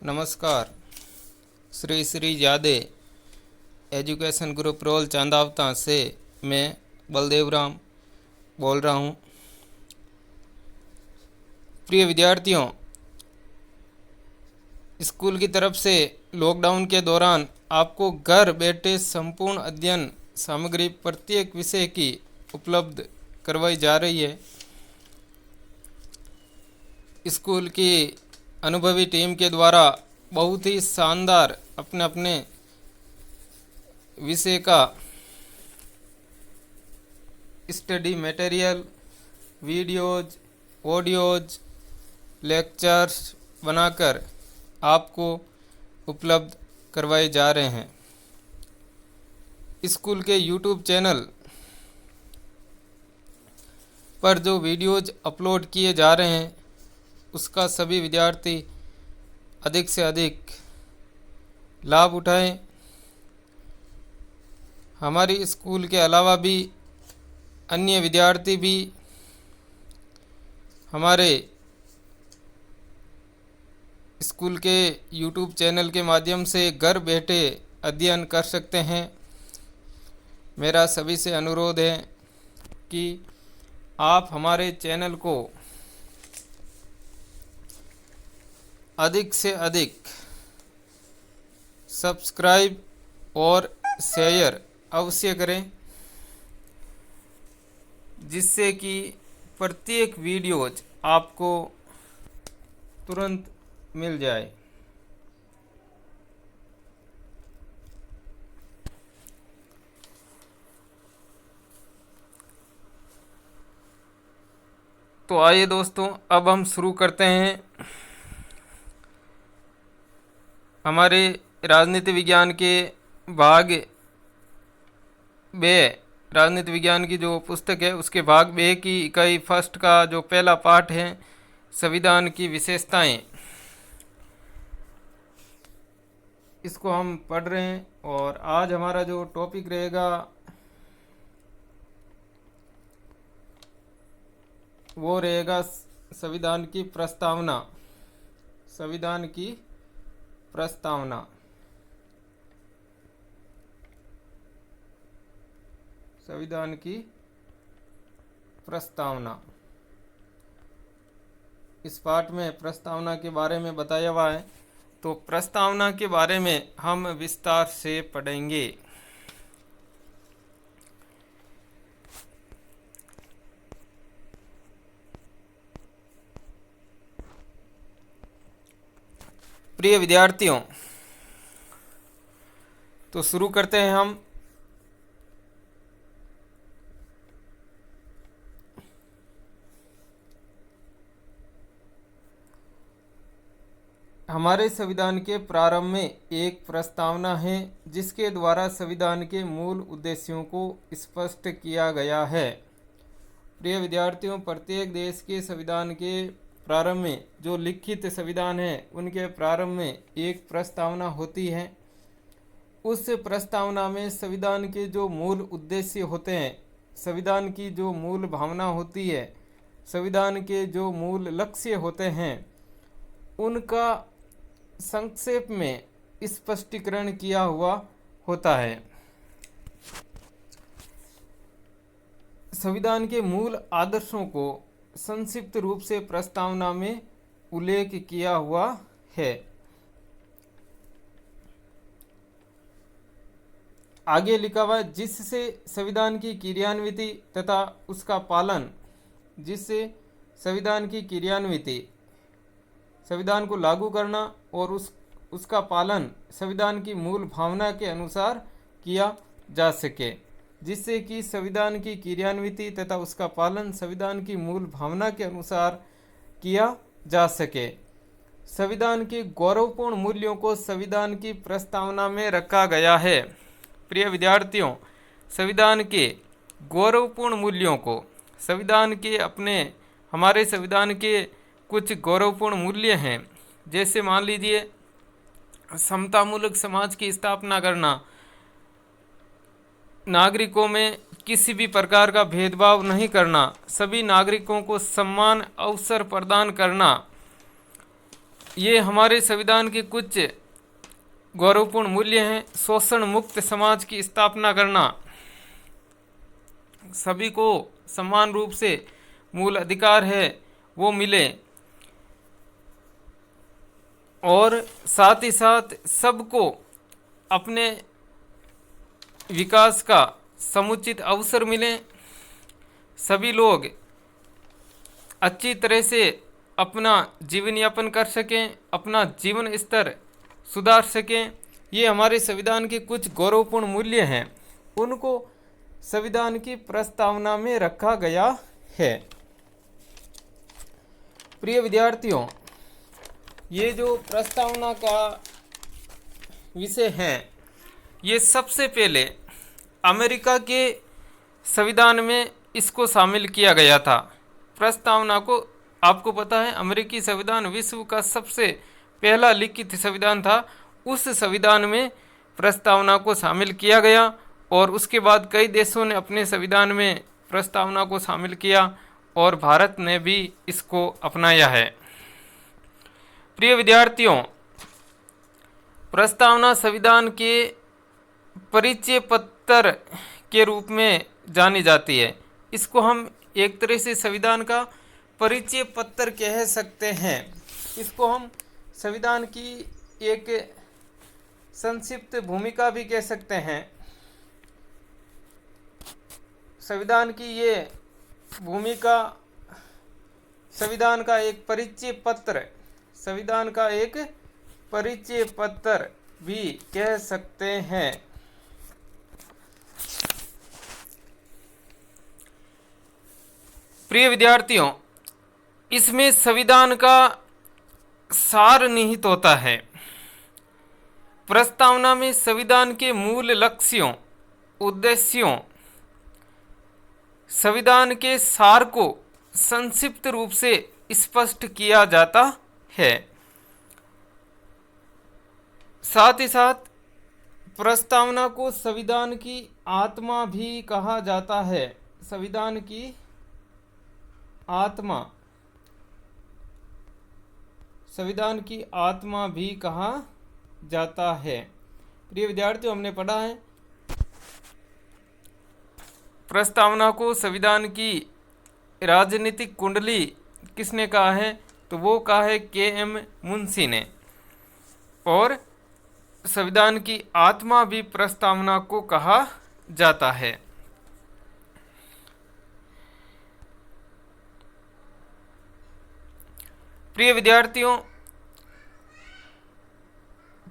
नमस्कार। श्री श्री यादे education group role चांदावता से मैं बलदेव राम बोल रहा हूँ। प्रिय विद्यार्थियों, स्कूल की तरफ से लॉकडाउन के दौरान आपको घर बैठे संपूर्ण अध्ययन सामग्री प्रत्येक विषय की उपलब्ध करवाई जा रही है। स्कूल की अनुभवी टीम के द्वारा बहुत ही शानदार अपने अपने विषय का study material, videos, audios, lectures बनाकर आपको उपलब्ध करवाए जा रहे हैं। स्कूल के यूट्यूब चैनल पर जो वीडियोज अपलोड किए जा रहे हैं उसका सभी विद्यार्थी अधिक से अधिक लाभ उठाएं। हमारी स्कूल के अलावा भी अन्य विद्यार्थी भी हमारे स्कूल के यूट्यूब चैनल के माध्यम से घर बैठे अध्ययन कर सकते हैं। मेरा सभी से अनुरोध है कि आप हमारे चैनल को अधिक से अधिक सब्सक्राइब और शेयर अवश्य करें, जिससे कि प्रत्येक वीडियोज आपको तुरंत मिल जाए। तो आइए दोस्तों, अब हम शुरू करते हैं हमारे राजनीति विज्ञान के भाग बे राजनीति विज्ञान की जो पुस्तक है उसके भाग बे की इकाई फर्स्ट का जो पहला पाठ है, संविधान की विशेषताएं, इसको हम पढ़ रहे हैं। और आज हमारा जो टॉपिक रहेगा वो रहेगा संविधान की प्रस्तावना। संविधान की प्रस्तावना। संविधान की प्रस्तावना। इस पाठ में प्रस्तावना के बारे में बताया हुआ है, तो प्रस्तावना के बारे में हम विस्तार से पढ़ेंगे। प्रिय विद्यार्थियों, तो शुरू करते हैं हम। हमारे संविधान के प्रारंभ में एक प्रस्तावना है जिसके द्वारा संविधान के मूल उद्देश्यों को स्पष्ट किया गया है। प्रिय विद्यार्थियों, प्रत्येक देश के संविधान के प्रारंभ में जो लिखित संविधान है उनके प्रारंभ में एक प्रस्तावना होती है। उस प्रस्तावना में संविधान के जो मूल उद्देश्य होते हैं, संविधान की जो मूल भावना होती है, संविधान के जो मूल लक्ष्य होते हैं, उनका संक्षेप में स्पष्टीकरण किया हुआ होता है। संविधान के मूल आदर्शों को संक्षिप्त रूप से प्रस्तावना में उल्लेख किया हुआ है। आगे लिखा हुआ जिससे संविधान की क्रियान्विति तथा उसका पालन, जिससे संविधान की क्रियान्विति, संविधान को लागू करना और उसका पालन संविधान की मूल भावना के अनुसार किया जा सके, जिससे कि संविधान की क्रियान्विति तथा उसका पालन संविधान की मूल भावना के अनुसार किया जा सके। संविधान के गौरवपूर्ण मूल्यों को संविधान की प्रस्तावना में रखा गया है। प्रिय विद्यार्थियों, संविधान के गौरवपूर्ण मूल्यों को, संविधान के हमारे संविधान के कुछ गौरवपूर्ण मूल्य हैं, जैसे मान लीजिए समतामूलक समाज की स्थापना करना, नागरिकों में किसी भी प्रकार का भेदभाव नहीं करना, सभी नागरिकों को समान अवसर प्रदान करना, ये हमारे संविधान के कुछ गौरवपूर्ण मूल्य हैं। शोषण मुक्त समाज की स्थापना करना, सभी को समान रूप से मूल अधिकार है वो मिले, और साथ ही साथ सबको अपने विकास का समुचित अवसर मिले, सभी लोग अच्छी तरह से अपना जीवन यापन कर सकें, अपना जीवन स्तर सुधार सकें। ये हमारे संविधान के कुछ गौरवपूर्ण मूल्य हैं, उनको संविधान की प्रस्तावना में रखा गया है। प्रिय विद्यार्थियों, ये जो प्रस्तावना का विषय है, ये सबसे पहले अमेरिका के संविधान में इसको शामिल किया गया था। प्रस्तावना को, आपको पता है अमेरिकी संविधान विश्व का सबसे पहला लिखित संविधान था। उस संविधान में प्रस्तावना को शामिल किया गया और उसके बाद कई देशों ने अपने संविधान में प्रस्तावना को शामिल किया और भारत ने भी इसको अपनाया है। प्रिय विद्यार्थियों, प्रस्तावना संविधान के परिचय पत्र के रूप में जानी जाती है। इसको हम एक तरह से संविधान का परिचय पत्र कह सकते हैं। इसको हम संविधान की एक संक्षिप्त भूमिका भी कह सकते हैं। संविधान की ये भूमिका संविधान का एक परिचय पत्र, संविधान का एक परिचय पत्र भी कह सकते हैं। प्रिय विद्यार्थियों, इसमें संविधान का सार निहित होता है। प्रस्तावना में संविधान के मूल लक्ष्यों, उद्देश्यों, संविधान के सार को संक्षिप्त रूप से स्पष्ट किया जाता है। साथ ही साथ प्रस्तावना को संविधान की आत्मा भी कहा जाता है। संविधान की आत्मा, संविधान की आत्मा भी कहा जाता है। प्रिय विद्यार्थियों, हमने पढ़ा है प्रस्तावना को संविधान की राजनीतिक कुंडली किसने कहा है, तो वो कहा है के.एम. मुंशी ने। और संविधान की आत्मा भी प्रस्तावना को कहा जाता है। प्रिय विद्यार्थियों,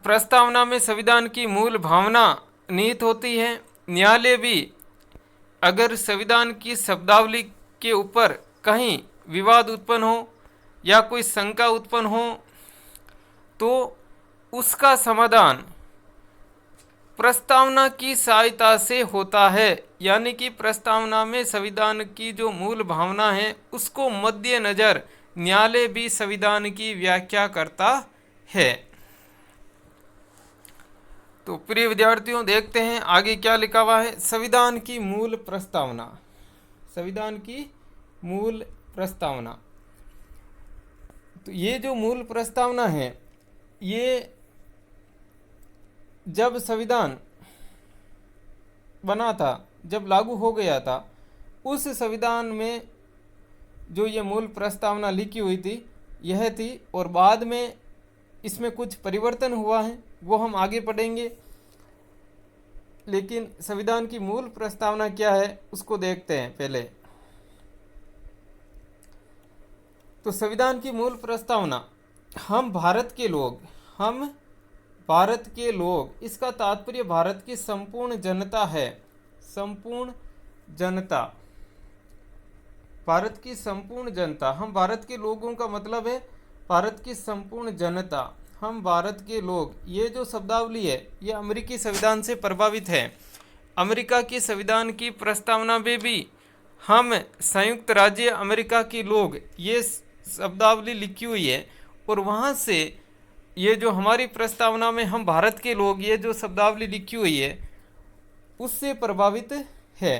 प्रस्तावना में संविधान की मूल भावना निहित होती है। न्यायालय भी अगर संविधान की शब्दावली के ऊपर कहीं विवाद उत्पन्न हो या कोई शंका उत्पन्न हो तो उसका समाधान प्रस्तावना की सहायता से होता है। यानी कि प्रस्तावना में संविधान की जो मूल भावना है उसको मद्देनजर न्यायालय भी संविधान की व्याख्या करता है। तो प्रिय विद्यार्थियों, देखते हैं आगे क्या लिखा हुआ है। संविधान की मूल प्रस्तावना, संविधान की मूल प्रस्तावना। तो ये जो मूल प्रस्तावना है, ये जब संविधान बना था, जब लागू हो गया था, उस संविधान में जो ये मूल प्रस्तावना लिखी हुई थी यह थी। और बाद में इसमें कुछ परिवर्तन हुआ है, वो हम आगे पढ़ेंगे। लेकिन संविधान की मूल प्रस्तावना क्या है उसको देखते हैं पहले। तो संविधान की मूल प्रस्तावना, हम भारत के लोग, हम भारत के लोग, इसका तात्पर्य भारत की संपूर्ण जनता है। संपूर्ण जनता, भारत की संपूर्ण जनता, हम भारत के लोगों का मतलब है भारत की संपूर्ण जनता, हम भारत के लोग। ये जो शब्दावली है ये अमेरिकी संविधान से प्रभावित है। अमेरिका के संविधान की प्रस्तावना में भी हम संयुक्त राज्य अमेरिका के लोग ये शब्दावली लिखी हुई है, और वहाँ से ये जो हमारी प्रस्तावना में हम भारत के लोग ये जो शब्दावली लिखी हुई है उससे प्रभावित है।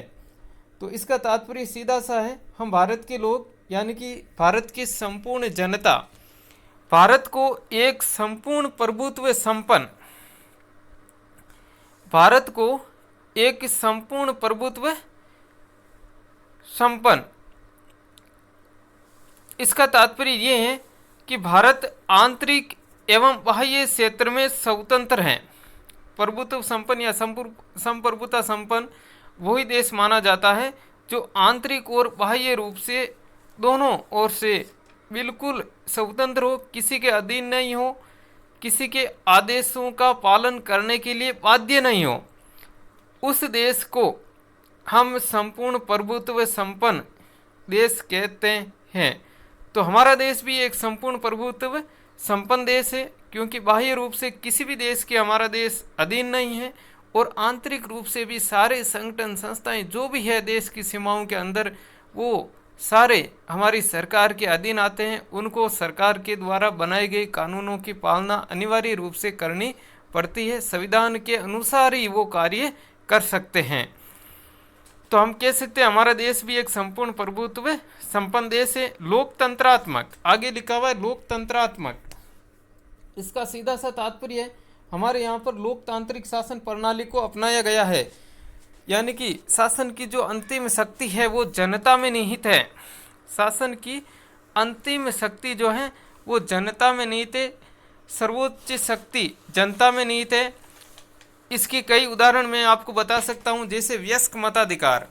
तो इसका तात्पर्य सीधा सा है, हम भारत के लोग यानी कि भारत की संपूर्ण जनता भारत को एक संपूर्ण प्रभुत्व संपन्न भारत को एक संपूर्ण प्रभुत्व संपन्न, इसका तात्पर्य ये है कि भारत आंतरिक एवं बाह्य क्षेत्र में स्वतंत्र है। प्रभुत्व संपन्न या संप्रभुता संपन्न वही देश माना जाता है जो आंतरिक और बाह्य रूप से दोनों ओर से बिल्कुल स्वतंत्र हो, किसी के अधीन नहीं हो, किसी के आदेशों का पालन करने के लिए बाध्य नहीं हो। उस देश को हम संपूर्ण प्रभुत्व संपन्न देश कहते हैं। तो हमारा देश भी एक संपूर्ण प्रभुत्व संपन्न देश है, क्योंकि बाह्य रूप से किसी भी देश के हमारा देश अधीन नहीं है और आंतरिक रूप से भी सारे संगठन संस्थाएं जो भी है देश की सीमाओं के अंदर, वो सारे हमारी सरकार के अधीन आते हैं। उनको सरकार के द्वारा बनाए गए कानूनों की पालना अनिवार्य रूप से करनी पड़ती है। संविधान के अनुसार ही वो कार्य कर सकते हैं। तो हम कह सकते हैं हमारा देश भी एक संपूर्ण प्रभुत्व संपन्न देश है। लोकतंत्रात्मक, आगे लिखा हुआ है लोकतंत्रात्मक, इसका सीधा सा तात्पर्य है हमारे यहाँ पर लोकतांत्रिक शासन प्रणाली को अपनाया गया है, यानी कि शासन की जो अंतिम शक्ति है वो जनता में निहित है। शासन की अंतिम शक्ति जो है वो जनता में निहित है, सर्वोच्च शक्ति जनता में निहित है। इसकी कई उदाहरण मैं आपको बता सकता हूँ, जैसे वयस्क मताधिकार।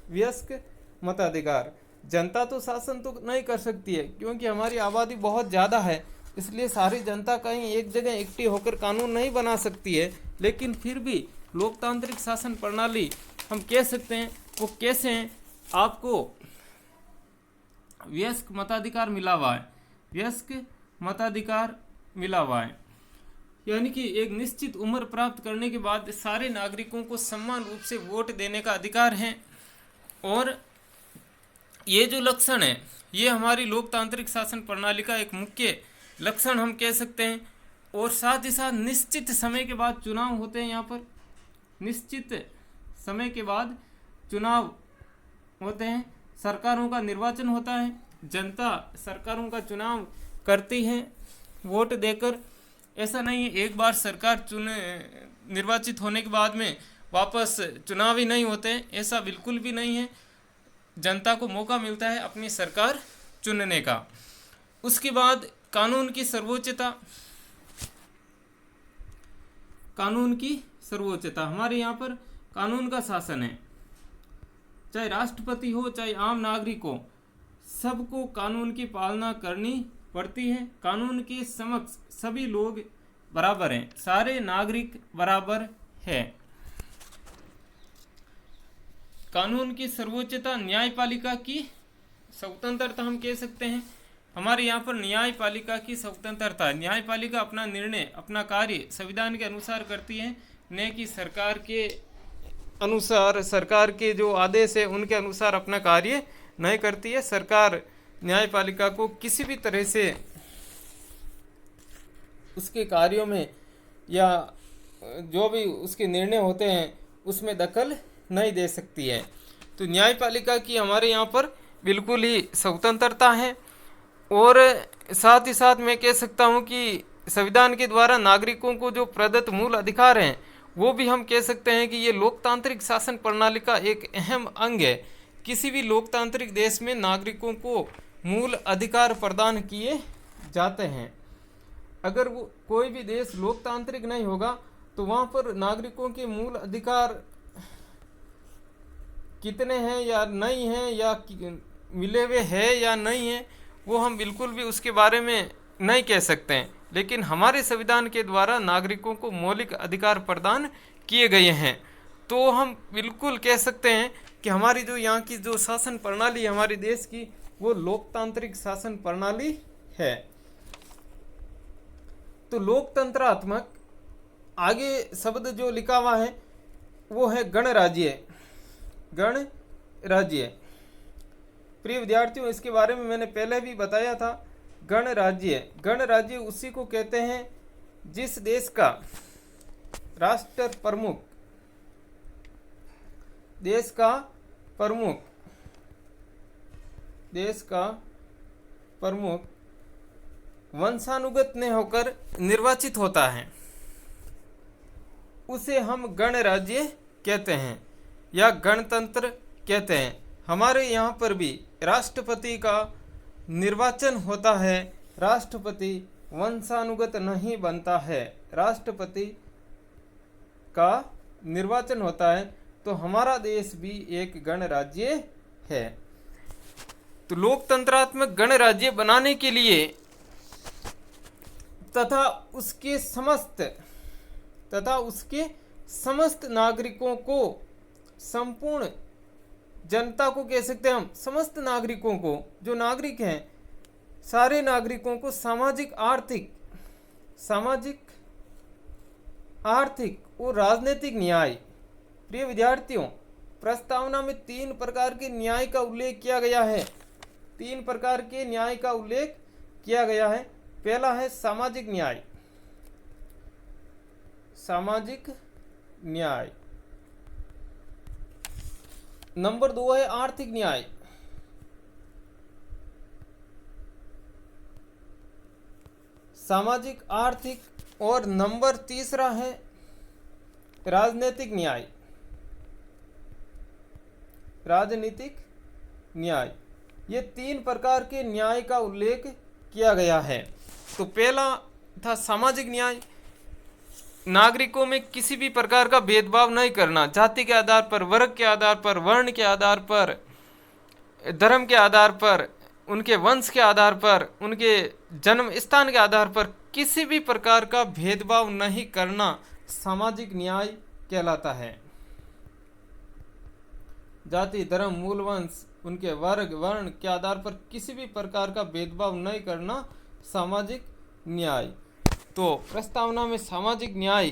वयस्क मताधिकार, जनता तो शासन तो नहीं कर सकती है क्योंकि हमारी आबादी बहुत ज़्यादा है, इसलिए सारी जनता कहीं एक जगह इकट्ठी होकर कानून नहीं बना सकती है। लेकिन फिर भी लोकतांत्रिक शासन प्रणाली हम कह सकते हैं वो कैसे हैं। आपको वयस्क मताधिकार मिला हुआ है, वयस्क मताधिकार मिला हुआ है, यानी कि एक निश्चित उम्र प्राप्त करने के बाद सारे नागरिकों को समान रूप से वोट देने का अधिकार है। और ये जो लक्षण है ये हमारी लोकतांत्रिक शासन प्रणाली का एक मुख्य लक्षण हम कह सकते हैं। और साथ ही साथ निश्चित समय के बाद चुनाव होते हैं। यहाँ पर निश्चित समय के बाद चुनाव होते हैं, सरकारों का निर्वाचन होता है, जनता सरकारों का चुनाव करती है वोट देकर। ऐसा नहीं है एक बार सरकार निर्वाचित होने के बाद में वापस चुनाव ही नहीं होते हैं, ऐसा बिल्कुल भी नहीं है। जनता को मौका मिलता है अपनी सरकार चुनने का। उसके बाद कानून की सर्वोच्चता, कानून की सर्वोच्चता, हमारे यहाँ पर कानून का शासन है। चाहे राष्ट्रपति हो चाहे आम नागरिक हो, सबको कानून की पालना करनी पड़ती है। कानून के समक्ष सभी लोग बराबर हैं, सारे नागरिक बराबर है। कानून की सर्वोच्चता, न्यायपालिका की स्वतंत्रता हम कह सकते हैं। हमारे यहाँ पर न्यायपालिका की स्वतंत्रता, न्यायपालिका अपना निर्णय अपना कार्य संविधान के अनुसार करती है, न कि सरकार के अनुसार, सरकार के जो आदेश है उनके अनुसार अपना कार्य नहीं करती है। सरकार न्यायपालिका को किसी भी तरह से उसके कार्यों में या जो भी उसके निर्णय होते हैं उसमें दखल नहीं दे सकती है। तो न्यायपालिका की हमारे यहाँ पर बिल्कुल ही स्वतंत्रता है। और साथ ही साथ मैं कह सकता हूँ कि संविधान के द्वारा नागरिकों को जो प्रदत्त मूल अधिकार हैं वो भी हम कह सकते हैं कि ये लोकतांत्रिक शासन प्रणाली का एक अहम अंग है। किसी भी लोकतांत्रिक देश में नागरिकों को मूल अधिकार प्रदान किए जाते हैं। अगर वो कोई भी देश लोकतांत्रिक नहीं होगा तो वहाँ पर नागरिकों के मूल अधिकार कितने हैं या नहीं हैं, या मिले हुए हैं या नहीं हैं, वो हम बिल्कुल भी उसके बारे में नहीं कह सकते हैं। लेकिन हमारे संविधान के द्वारा नागरिकों को मौलिक अधिकार प्रदान किए गए हैं। तो हम बिल्कुल कह सकते हैं कि हमारी जो यहाँ की जो शासन प्रणाली है हमारे देश की, वो लोकतांत्रिक शासन प्रणाली है। तो लोकतंत्रात्मक, आगे शब्द जो लिखा हुआ है वो है गणराज्य। गणराज्य, प्रिय विद्यार्थियों, इसके बारे में मैंने पहले भी बताया था। गणराज्य, गणराज्य उसी को कहते हैं जिस देश का राष्ट्र प्रमुख, देश का प्रमुख वंशानुगत ने होकर निर्वाचित होता है उसे हम गणराज्य कहते हैं या गणतंत्र कहते हैं। हमारे यहाँ पर भी राष्ट्रपति का निर्वाचन होता है। राष्ट्रपति वंशानुगत नहीं बनता है, राष्ट्रपति का निर्वाचन होता है। तो हमारा देश भी एक गणराज्य है। तो लोकतंत्रात्मक गणराज्य बनाने के लिए तथा उसके समस्त नागरिकों को, संपूर्ण जनता को कह सकते हैं हम, समस्त नागरिकों को, जो नागरिक हैं सारे नागरिकों को सामाजिक आर्थिक और राजनीतिक न्याय। प्रिय विद्यार्थियों, प्रस्तावना में 3 प्रकार के न्याय का उल्लेख किया गया है। 3 प्रकार के न्याय का उल्लेख किया गया है। पहला है सामाजिक न्याय। नंबर 2 है आर्थिक न्याय। सामाजिक, आर्थिक, और नंबर 3 है राजनीतिक न्याय। ये 3 प्रकार के न्याय का उल्लेख किया गया है। तो पहला था सामाजिक न्याय। नागरिकों में किसी भी प्रकार का भेदभाव नहीं करना, जाति के आधार पर, वर्ग के आधार पर, वर्ण के आधार पर, धर्म के आधार पर, उनके वंश के आधार पर, उनके जन्म स्थान के आधार पर किसी भी प्रकार का भेदभाव नहीं करना सामाजिक न्याय कहलाता है। जाति, धर्म, मूल वंश, उनके वर्ग, वर्ण के आधार पर किसी भी प्रकार का भेदभाव नहीं करना सामाजिक न्याय। तो प्रस्तावना में सामाजिक न्याय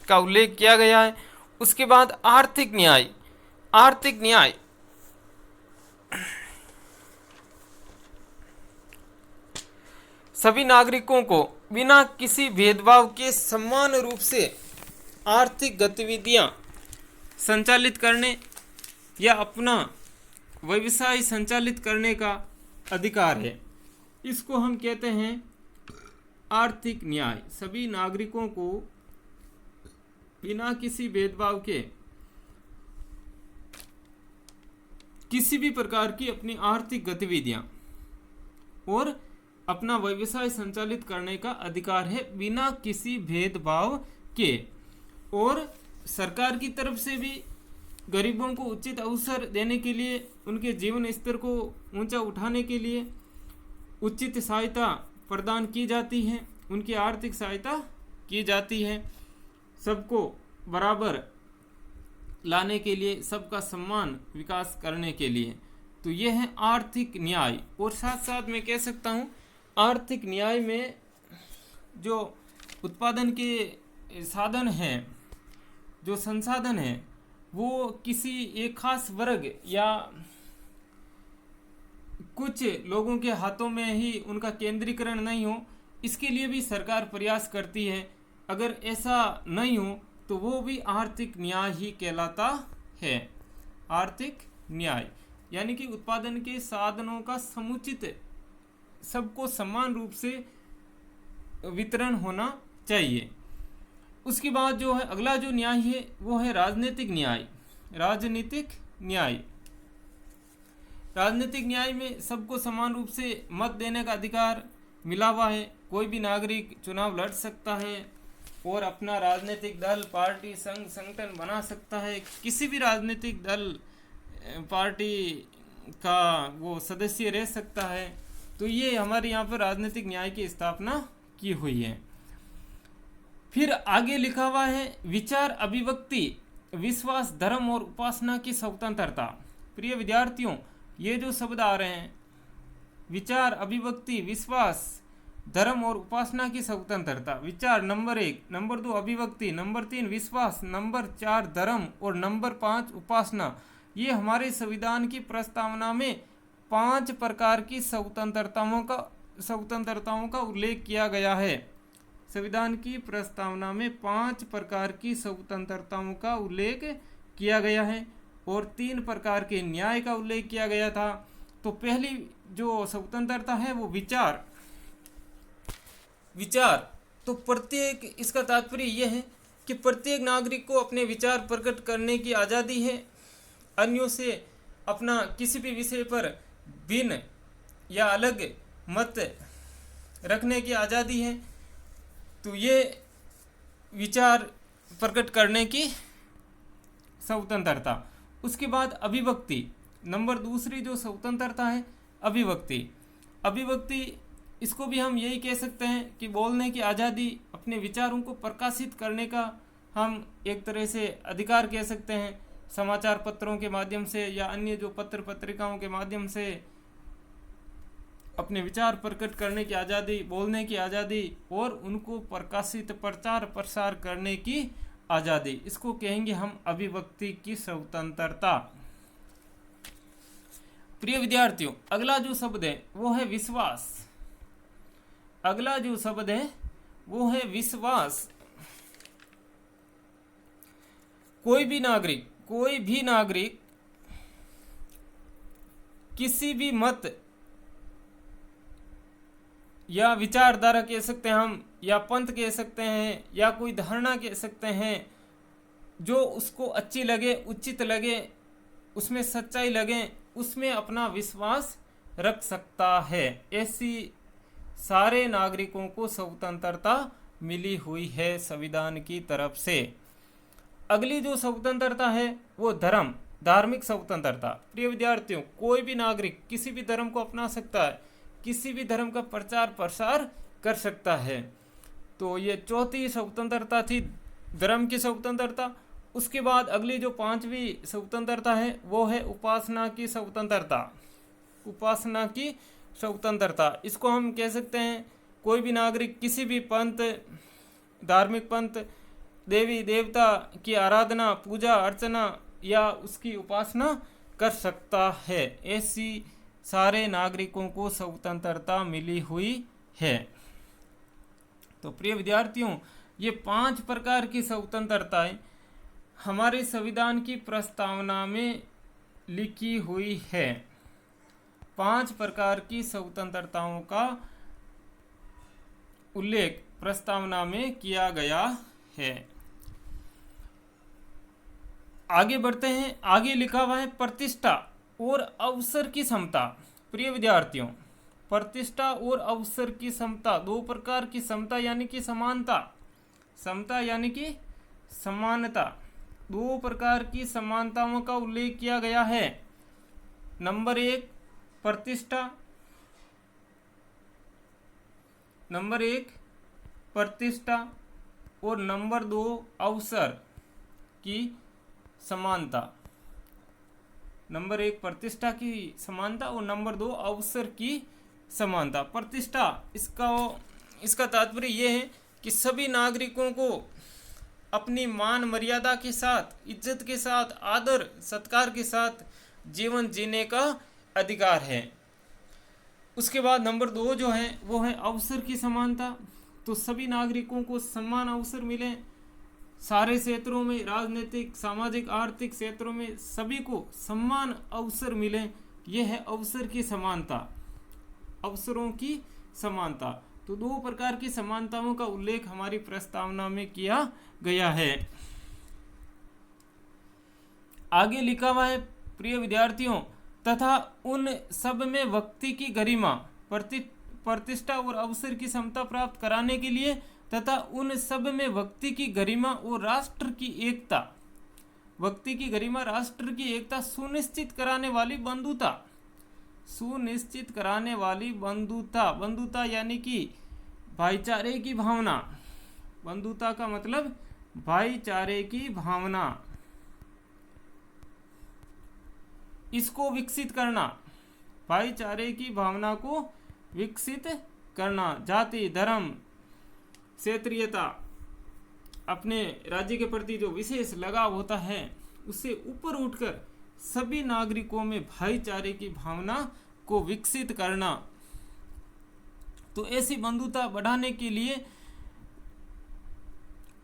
का उल्लेख किया गया है। उसके बाद आर्थिक न्याय सभी नागरिकों को बिना किसी भेदभाव के समान रूप से आर्थिक गतिविधियां संचालित करने या अपना व्यवसाय संचालित करने का अधिकार है। इसको हम कहते हैं आर्थिक न्याय। सभी नागरिकों को बिना किसी भेदभाव के किसी भी प्रकार की अपनी आर्थिक गतिविधियां और अपना व्यवसाय संचालित करने का अधिकार है बिना किसी भेदभाव के। और सरकार की तरफ से भी गरीबों को उचित अवसर देने के लिए, उनके जीवन स्तर को ऊंचा उठाने के लिए उचित सहायता प्रदान की जाती है, उनकी आर्थिक सहायता की जाती है। सबको बराबर लाने के लिए, सबका सम्मान विकास करने के लिए। तो ये है आर्थिक न्याय। और साथ साथ मैं कह सकता हूँ आर्थिक न्याय में जो उत्पादन के साधन हैं, जो संसाधन हैं, वो किसी एक खास वर्ग या कुछ लोगों के हाथों में ही उनका केंद्रीकरण नहीं हो, इसके लिए भी सरकार प्रयास करती है। अगर ऐसा नहीं हो तो वो भी आर्थिक न्याय ही कहलाता है। आर्थिक न्याय यानी कि उत्पादन के साधनों का समुचित, सबको समान रूप से वितरण होना चाहिए। उसके बाद जो है अगला जो न्याय है वो है राजनीतिक न्याय में सबको समान रूप से मत देने का अधिकार मिला हुआ है। कोई भी नागरिक चुनाव लड़ सकता है और अपना राजनीतिक दल, पार्टी, संघ, संगठन बना सकता है। किसी भी राजनीतिक दल, पार्टी का वो सदस्य रह सकता है। तो ये हमारे यहाँ पर राजनीतिक न्याय की स्थापना की हुई है। फिर आगे लिखा हुआ है विचार, अभिव्यक्ति, विश्वास, धर्म और उपासना की स्वतंत्रता। प्रिय विद्यार्थियों, ये जो शब्द आ रहे हैं, विचार, अभिव्यक्ति, विश्वास, धर्म और उपासना की स्वतंत्रता। विचार नंबर 1, नंबर 2 अभिव्यक्ति, नंबर 3 विश्वास, नंबर 4 धर्म और नंबर 5 उपासना। ये हमारे संविधान की प्रस्तावना में 5 प्रकार की स्वतंत्रताओं का उल्लेख किया गया है। संविधान की प्रस्तावना में 5 प्रकार की स्वतंत्रताओं का उल्लेख किया गया है और 3 प्रकार के न्याय का उल्लेख किया गया था। तो पहली जो स्वतंत्रता है वो विचार विचार, तो प्रत्येक, इसका तात्पर्य यह है कि प्रत्येक नागरिक को अपने विचार प्रकट करने की आज़ादी है, अन्यों से अपना किसी भी विषय पर भिन्न या अलग मत रखने की आज़ादी है। तो ये विचार प्रकट करने की स्वतंत्रता। उसके बाद अभिव्यक्ति, नंबर दूसरी जो स्वतंत्रता है, अभिव्यक्ति। अभिव्यक्ति, इसको भी हम यही कह सकते हैं कि बोलने की आज़ादी, अपने विचारों को प्रकाशित करने का हम एक तरह से अधिकार कह सकते हैं। समाचार पत्रों के माध्यम से या अन्य जो पत्र पत्रिकाओं के माध्यम से अपने विचार प्रकट करने की आज़ादी, बोलने की आज़ादी और उनको प्रकाशित, प्रचार प्रसार करने की आज़ादी, इसको कहेंगे हम अभिव्यक्ति की स्वतंत्रता। प्रिय विद्यार्थियों, अगला जो शब्द है वो है विश्वास। अगला जो शब्द है वो है विश्वास। कोई भी नागरिक किसी भी मत या विचारधारा कह सकते हैं हम, या पंथ कह सकते हैं, या कोई धारणा कह सकते हैं, जो उसको अच्छी लगे, उचित लगे, उसमें सच्चाई लगे, उसमें अपना विश्वास रख सकता है। ऐसी सारे नागरिकों को स्वतंत्रता मिली हुई है संविधान की तरफ से। अगली जो स्वतंत्रता है वो धर्म, धार्मिक स्वतंत्रता। प्रिय विद्यार्थियों, कोई भी नागरिक किसी भी धर्म को अपना सकता है, किसी भी धर्म का प्रचार प्रसार कर सकता है। तो ये चौथी स्वतंत्रता थी, धर्म की स्वतंत्रता। उसके बाद अगली जो पांचवी स्वतंत्रता है वो है उपासना की स्वतंत्रता। उपासना की स्वतंत्रता, इसको हम कह सकते हैं कोई भी नागरिक किसी भी पंथ, धार्मिक पंथ, देवी देवता की आराधना, पूजा अर्चना या उसकी उपासना कर सकता है। ऐसी सारे नागरिकों को स्वतंत्रता मिली हुई है। तो प्रिय विद्यार्थियों, ये 5 प्रकार की स्वतंत्रताएं हमारे संविधान की प्रस्तावना में लिखी हुई है। 5 प्रकार की स्वतंत्रताओं का उल्लेख प्रस्तावना में किया गया है। आगे बढ़ते हैं। आगे लिखा हुआ है प्रतिष्ठा और अवसर की समता। प्रिय विद्यार्थियों, प्रतिष्ठा और अवसर की समता, 2 प्रकार की समता यानी कि समानता, समता यानी कि समानता, 2 प्रकार की समानताओं का उल्लेख किया गया है। नंबर 1 प्रतिष्ठा, नंबर 1 प्रतिष्ठा और नंबर 2 अवसर की समानता। नंबर 1 प्रतिष्ठा की समानता और नंबर 2 अवसर की समानता। प्रतिष्ठा, इसका तात्पर्य यह है कि सभी नागरिकों को अपनी मान मर्यादा के साथ, इज्जत के साथ, आदर सत्कार के साथ जीवन जीने का अधिकार है। उसके बाद नंबर 2 जो है वो है अवसर की समानता। तो सभी नागरिकों को समान अवसर मिले, सारे क्षेत्रों में, राजनीतिक, सामाजिक, आर्थिक क्षेत्रों में सभी को समान अवसर मिले, यह है अवसर की समानता, अवसरों की समानता। तो 2 प्रकार की समानताओं का उल्लेख हमारी प्रस्तावना में किया गया है। आगे लिखा हुआ है प्रिय विद्यार्थियों, तथा उन सब में व्यक्ति की गरिमा, प्रतिष्ठा और अवसर की समता प्राप्त कराने के लिए तथा उन सब में व्यक्ति की गरिमा और राष्ट्र की एकता, व्यक्ति की गरिमा, राष्ट्र की एकता सुनिश्चित कराने वाली बंधुता, सुनिश्चित कराने वाली बंधुता, बंधुता यानी कि भाईचारे की भावना, बंधुता का मतलब भाईचारे की भावना, इसको विकसित करना, भाईचारे की भावना को विकसित करना। जाति, धर्म, क्षेत्रीयता, अपने राज्य के प्रति जो विशेष लगाव होता है उससे ऊपर उठकर सभी नागरिकों में भाईचारे की भावना को विकसित करना। तो ऐसी बंधुता बढ़ाने के लिए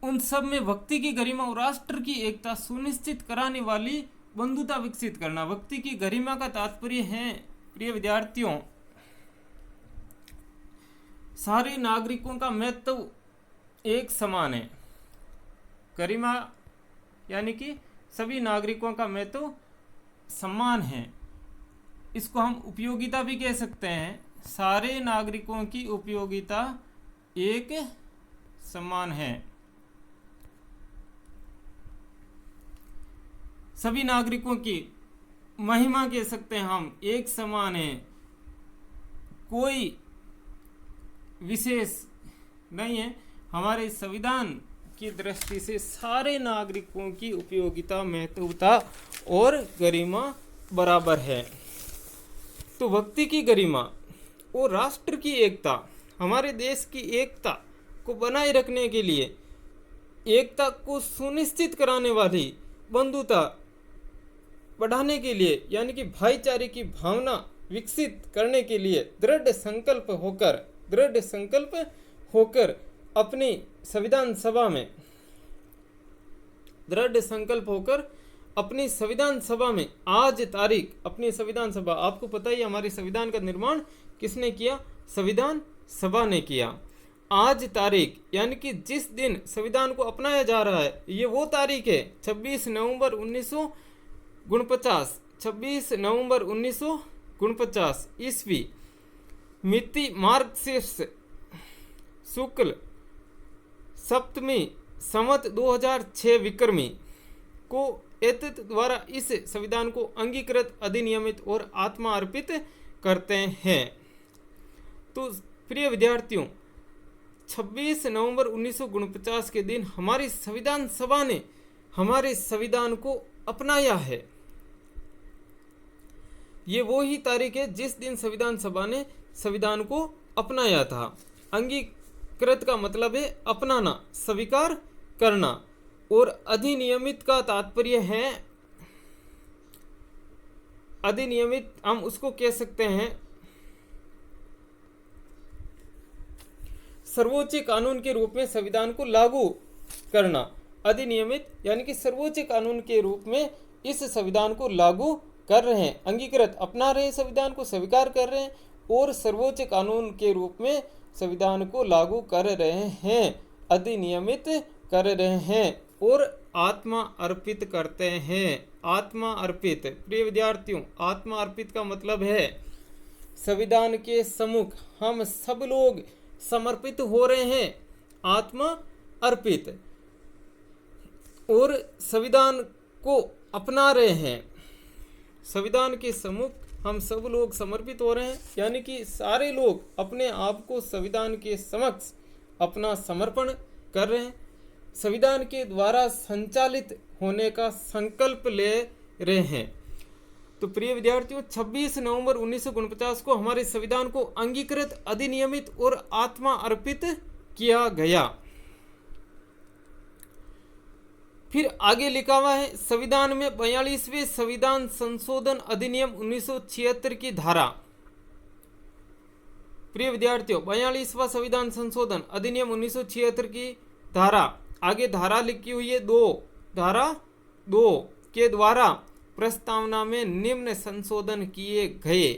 उन सब में व्यक्ति की गरिमा और राष्ट्र की एकता सुनिश्चित कराने वाली बंधुता विकसित करना। व्यक्ति की गरिमा का तात्पर्य है प्रिय विद्यार्थियों सारे नागरिकों का महत्व एक समान है। गरिमा यानी कि सभी नागरिकों का महत्व समान है। इसको हम उपयोगिता भी कह सकते हैं। सारे नागरिकों की उपयोगिता एक समान है। सभी नागरिकों की महिमा कह सकते हैं हम, एक समान है, कोई विशेष नहीं है। हमारे संविधान की दृष्टि से सारे नागरिकों की उपयोगिता, महत्वता और गरिमा बराबर है। तो व्यक्ति की गरिमा और राष्ट्र की एकता, हमारे देश की एकता को बनाए रखने के लिए, एकता को सुनिश्चित कराने वाली, बंधुता बढ़ाने के लिए, यानी कि भाईचारे की भावना विकसित करने के लिए दृढ़ संकल्प होकर अपनी संविधान सभा में आज तारीख अपनी संविधान सभा, आपको पता ही हमारे संविधान का निर्माण किसने किया? संविधान सभा ने किया। आज तारीख यानी कि जिस दिन संविधान को अपनाया जा रहा है, ये वो तारीख है 26 नवंबर 1949 ईस्वी, मिति मार्गशीर्ष शुक्ल सप्तमी संवत 2006 विक्रमी को एतत् द्वारा इस संविधान को अंगीकृत, अधिनियमित और आत्मा अर्पित करते हैं। तो प्रिय विद्यार्थियों, 26 नवंबर 1949 के दिन हमारी संविधान सभा ने हमारे संविधान को अपनाया है। ये वो ही तारीख है जिस दिन संविधान सभा ने संविधान को अपनाया था। अंगीकृत का मतलब है अपनाना, स्वीकार करना, और अधिनियमित का तात्पर्य है, अधिनियमित हम उसको कह सकते हैं सर्वोच्च कानून के रूप में संविधान को लागू करना। अधिनियमित यानी कि सर्वोच्च कानून के रूप में इस संविधान को लागू कर रहे हैं, अंगीकृत अपना रहे हैं, संविधान को स्वीकार कर रहे हैं और सर्वोच्च कानून के रूप में संविधान को लागू कर रहे हैं, अधिनियमित कर रहे हैं और आत्मा अर्पित करते हैं। आत्मा अर्पित, प्रिय विद्यार्थियों, आत्मा अर्पित का मतलब है संविधान के सम्मुख हम सब लोग समर्पित हो रहे हैं, आत्मा अर्पित, और संविधान को अपना रहे हैं। संविधान के सम्मुख हम सब लोग समर्पित हो रहे हैं, यानी कि सारे लोग अपने आप को संविधान के समक्ष अपना समर्पण कर रहे हैं, संविधान के द्वारा संचालित होने का संकल्प ले रहे हैं। तो प्रिय विद्यार्थियों, 26 नवंबर 1949 को हमारे संविधान को अंगीकृत, अधिनियमित और आत्मा अर्पित किया गया। फिर आगे लिखा हुआ है संविधान में 42वें संविधान संशोधन अधिनियम 1976 की धारा। प्रिय विद्यार्थियों, 42वां संविधान संशोधन अधिनियम 1976 की धारा, आगे धारा लिखी हुई है 2, धारा 2 के द्वारा प्रस्तावना में निम्न संशोधन किए गए।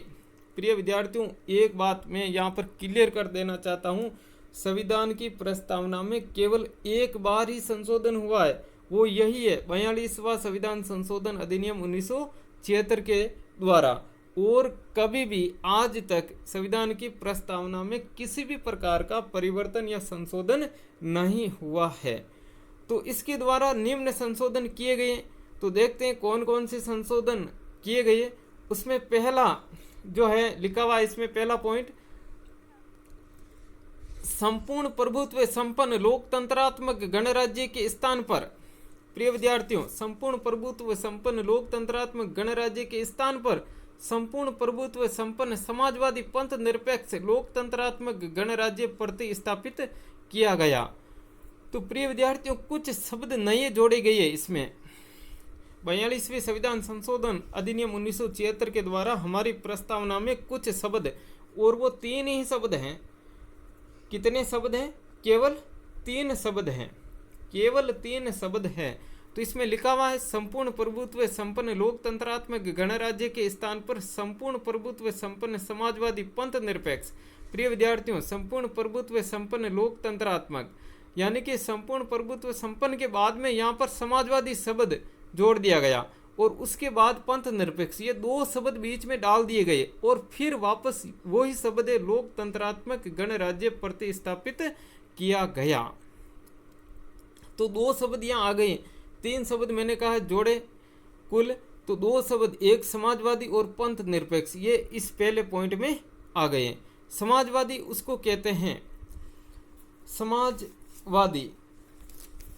प्रिय विद्यार्थियों, एक बात मैं यहाँ पर क्लियर कर देना चाहता हूँ, संविधान की प्रस्तावना में केवल एक बार ही संशोधन हुआ है, वो यही है 42वां संविधान संशोधन अधिनियम 1976 के द्वारा, और कभी भी आज तक संविधान की प्रस्तावना में किसी भी प्रकार का परिवर्तन या संशोधन नहीं हुआ है। तो इसके द्वारा निम्न संशोधन किए गए, तो देखते हैं कौन कौन से संशोधन किए गए। उसमें पहला जो है लिखा हुआ, इसमें पहला पॉइंट, संपूर्ण प्रभुत्व संपन्न लोकतंत्रात्मक गणराज्य के स्थान पर, प्रिय विद्यार्थियों, संपूर्ण प्रभुत्व संपन्न लोकतंत्रात्मक गणराज्य के स्थान पर संपूर्ण प्रभुत्व संपन्न समाजवादी पंथ निरपेक्ष लोकतंत्रात्मक गणराज्य प्रतिस्थापित किया गया। तो प्रिय विद्यार्थियों, कुछ शब्द नए जोड़े गए इसमें। 42वें संविधान संशोधन अधिनियम 1976 के द्वारा हमारी प्रस्तावना में कुछ शब्द, और वो 3 ही शब्द हैं। कितने शब्द हैं? केवल 3 शब्द हैं, केवल 3 शब्द हैं। तो इसमें लिखा हुआ है संपूर्ण प्रभुत्व संपन्न लोकतंत्रात्मक गणराज्य के स्थान पर संपूर्ण प्रभुत्व संपन्न समाजवादी पंथ निरपेक्ष प्रिय विद्यार्थियों, संपूर्ण प्रभुत्व संपन्न लोकतंत्रात्मक, यानी कि संपूर्ण प्रभुत्व संपन्न के बाद में यहाँ पर समाजवादी शब्द जोड़ दिया गया और उसके बाद पंथ निरपेक्ष, ये दो शब्द बीच में डाल दिए गए और फिर वापस वही शब्द लोकतंत्रात्मक गणराज्य प्रतिस्थापित किया गया। तो दो शब्द यहाँ आ गए, तीन शब्द मैंने कहा जोड़े कुल, तो दो शब्द, एक समाजवादी और पंथ निरपेक्ष, ये इस पहले पॉइंट में आ गए। समाजवादी उसको कहते हैं, समाजवादी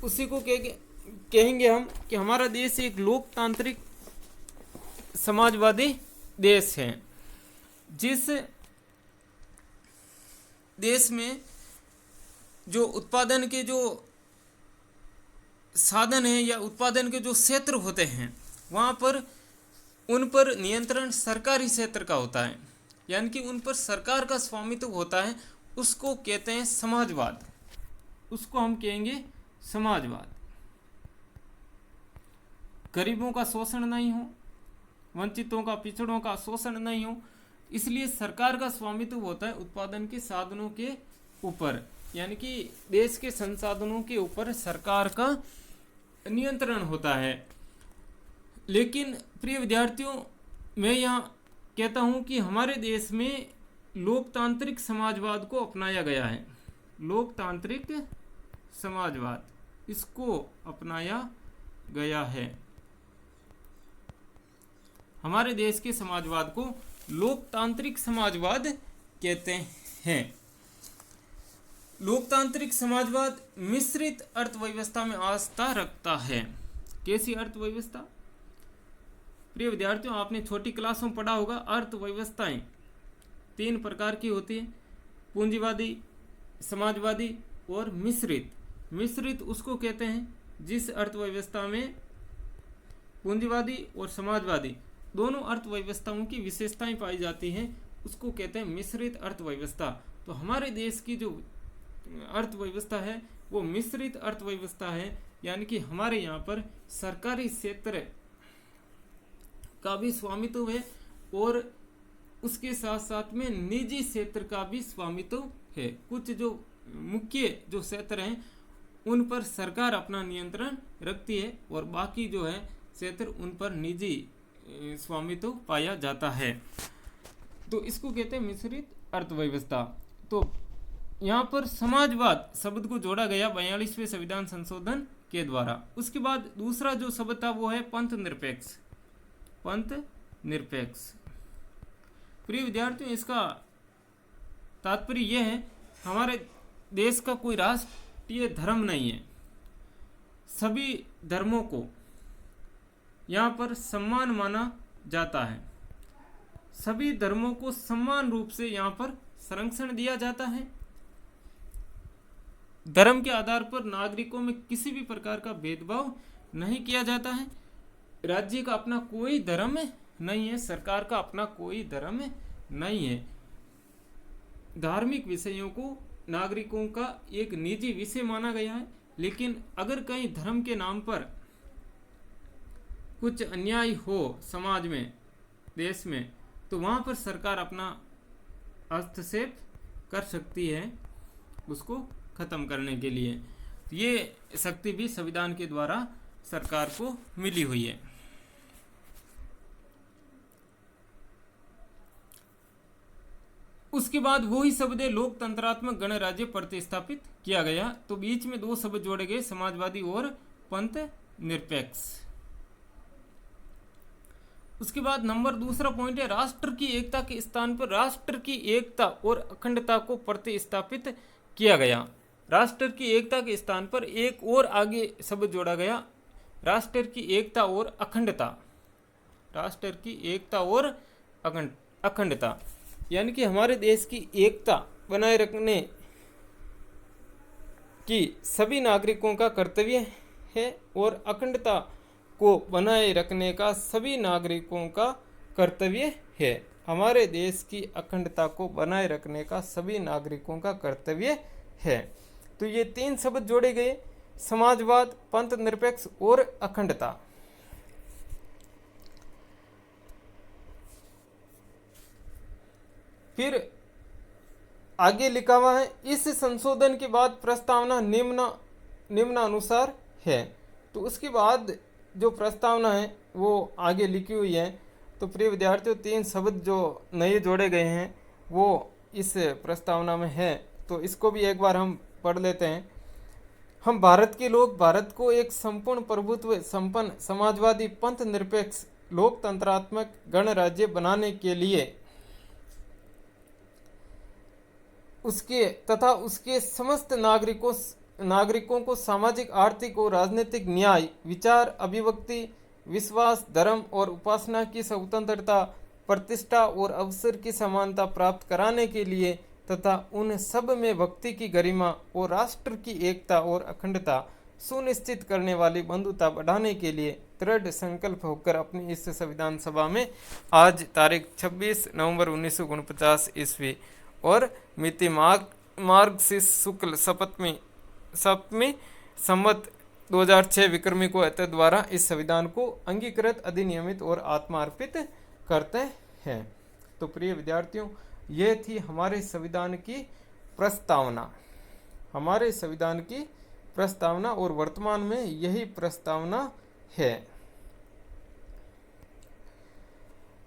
उसी को कहेंगे हम कि हमारा देश एक लोकतांत्रिक समाजवादी देश है। जिस देश में जो उत्पादन के जो साधन हैं या उत्पादन के जो क्षेत्र होते हैं वहाँ पर उन पर नियंत्रण सरकारी क्षेत्र का होता है, यानी कि उन पर सरकार का स्वामित्व होता है, उसको कहते हैं समाजवाद। उसको हम कहेंगे समाजवाद। गरीबों का शोषण नहीं हो, वंचितों का, पिछड़ों का शोषण नहीं हो, इसलिए सरकार का स्वामित्व होता है उत्पादन के साधनों के ऊपर, यानी कि देश के संसाधनों के ऊपर सरकार का नियंत्रण होता है। लेकिन प्रिय विद्यार्थियों, मैं यहाँ कहता हूँ कि हमारे देश में लोकतांत्रिक समाजवाद को अपनाया गया है। लोकतांत्रिक समाजवाद, इसको अपनाया गया है। हमारे देश के समाजवाद को लोकतांत्रिक समाजवाद कहते हैं। लोकतांत्रिक समाजवाद मिश्रित अर्थव्यवस्था में आस्था रखता है। कैसी अर्थव्यवस्था? प्रिय विद्यार्थियों, आपने छोटी क्लास में पढ़ा होगा, अर्थव्यवस्थाएं तीन प्रकार की होती है, पूंजीवादी, समाजवादी और मिश्रित। मिश्रित उसको कहते हैं जिस अर्थव्यवस्था में पूंजीवादी और समाजवादी दोनों अर्थव्यवस्थाओं की विशेषताएं पाई जाती हैं, उसको कहते हैं मिश्रित अर्थव्यवस्था। तो हमारे देश की जो अर्थव्यवस्था है वो मिश्रित अर्थव्यवस्था है, यानी कि हमारे यहाँ पर सरकारी क्षेत्र का भी स्वामित्व है और उसके साथ साथ में निजी क्षेत्र का भी स्वामित्व है। कुछ जो मुख्य जो क्षेत्र हैं उन पर सरकार अपना नियंत्रण रखती है और बाकी जो है क्षेत्र उन पर निजी स्वामित्व पाया जाता है। तो इसको कहते हैं मिश्रित अर्थव्यवस्था। तो यहाँ पर समाजवाद शब्द को जोड़ा गया 42वें संविधान संशोधन के द्वारा। उसके बाद दूसरा जो शब्द था वो है पंथ निरपेक्ष। पंथ निरपेक्ष, प्रिय विद्यार्थियों, इसका तात्पर्य यह है हमारे देश का कोई राष्ट्रीय धर्म नहीं है। सभी धर्मों को यहाँ पर सम्मान माना जाता है। सभी धर्मों को समान रूप से यहाँ पर संरक्षण दिया जाता है। धर्म के आधार पर नागरिकों में किसी भी प्रकार का भेदभाव नहीं किया जाता है। राज्य का अपना कोई धर्म नहीं है, सरकार का अपना कोई धर्म नहीं है। धार्मिक विषयों को नागरिकों का एक निजी विषय माना गया है, लेकिन अगर कहीं धर्म के नाम पर कुछ अन्याय हो समाज में, देश में, तो वहाँ पर सरकार अपना हस्तक्षेप कर सकती है उसको खत्म करने के लिए। ये शक्ति भी संविधान के द्वारा सरकार को मिली हुई है। उसके बाद वही शब्द लोकतंत्रात्मक गणराज्य प्रतिस्थापित किया गया। तो बीच में दो शब्द जोड़े गए, समाजवादी और पंथ निरपेक्ष। उसके बाद नंबर दूसरा पॉइंट है राष्ट्र की एकता के स्थान पर राष्ट्र की एकता और अखंडता को प्रतिस्थापित किया गया। राष्ट्र की एकता के स्थान पर एक और आगे शब्द जोड़ा गया, राष्ट्र की एकता और अखंडता। राष्ट्र की एकता और अखंडता, यानी कि हमारे देश की एकता बनाए रखने की सभी नागरिकों का कर्तव्य है और अखंडता को बनाए रखने का सभी नागरिकों का कर्तव्य है। हमारे देश की अखंडता को बनाए रखने का सभी नागरिकों का कर्तव्य है। तो ये तीन शब्द जोड़े गए, समाजवाद, पंथ निरपेक्ष और अखंडता। फिर आगे लिखा हुआ है, इस संशोधन के बाद प्रस्तावना निम्नानुसार है। तो उसके बाद जो प्रस्तावना है वो आगे लिखी हुई है। तो प्रिय विद्यार्थियों, 3 शब्द जो नए जोड़े गए हैं वो इस प्रस्तावना में है। तो इसको भी एक बार हम पढ़ लेते हैं। हम भारत के लोग भारत को एक संपूर्ण प्रभुत्व संपन्न समाजवादी पंथ निरपेक्ष लोकतंत्रात्मक गणराज्य बनाने के लिए उसके समस्त नागरिकों को सामाजिक, आर्थिक और राजनीतिक न्याय, विचार अभिव्यक्ति, विश्वास, धर्म और उपासना की स्वतंत्रता, प्रतिष्ठा और अवसर की समानता प्राप्त कराने के लिए तथा उन सब में व्यक्ति की गरिमा और राष्ट्र की एकता और अखंडता सुनिश्चित करने वाली बंधुता बढ़ाने के लिए दृढ़ संकल्प होकर अपनी इस संविधान सभा में आज तारीख 26 नवंबर 1949 ईस्वी और मिति मार्गशीर्ष शुक्ल सप्तमी संवत 2006 विक्रमी को अतः द्वारा इस संविधान को अंगीकृत, अधिनियमित और आत्मार्पित करते हैं। तो प्रिय विद्यार्थियों, ये थी हमारे संविधान की प्रस्तावना और वर्तमान में यही प्रस्तावना है।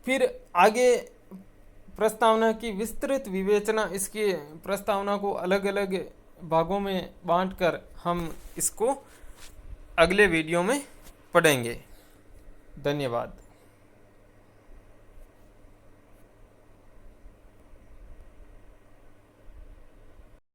फिर आगे प्रस्तावना की विस्तृत विवेचना, इसकी प्रस्तावना को अलग अलग भागों में बांटकर हम इसको अगले वीडियो में पढ़ेंगे। धन्यवाद।